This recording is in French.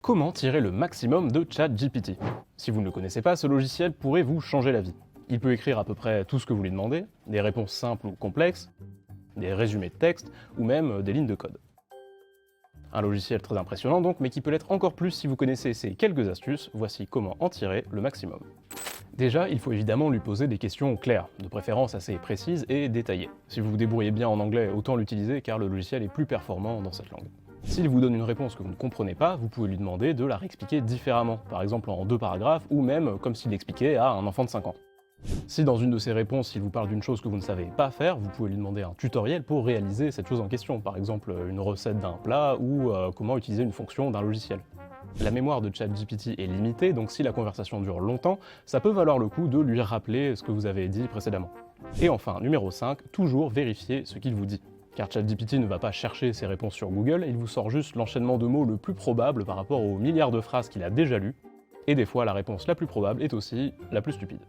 Comment tirer le maximum de ChatGPT? Si vous ne le connaissez pas, ce logiciel pourrait vous changer la vie. Il peut écrire à peu près tout ce que vous lui demandez, des réponses simples ou complexes, des résumés de texte ou même des lignes de code. Un logiciel très impressionnant donc, mais qui peut l'être encore plus si vous connaissez ces quelques astuces. Voici comment en tirer le maximum. Déjà, il faut évidemment lui poser des questions claires, de préférence assez précises et détaillées. Si vous vous débrouillez bien en anglais, autant l'utiliser car le logiciel est plus performant dans cette langue. S'il vous donne une réponse que vous ne comprenez pas, vous pouvez lui demander de la réexpliquer différemment, par exemple en 2 paragraphes, ou même comme s'il l'expliquait à un enfant de 5 ans. Si dans une de ses réponses, il vous parle d'une chose que vous ne savez pas faire, vous pouvez lui demander un tutoriel pour réaliser cette chose en question, par exemple une recette d'un plat ou comment utiliser une fonction d'un logiciel. La mémoire de ChatGPT est limitée, donc si la conversation dure longtemps, ça peut valoir le coup de lui rappeler ce que vous avez dit précédemment. Et enfin, numéro 5, toujours vérifier ce qu'il vous dit. Car ChatGPT ne va pas chercher ses réponses sur Google, il vous sort juste l'enchaînement de mots le plus probable par rapport aux milliards de phrases qu'il a déjà lues, et des fois la réponse la plus probable est aussi la plus stupide.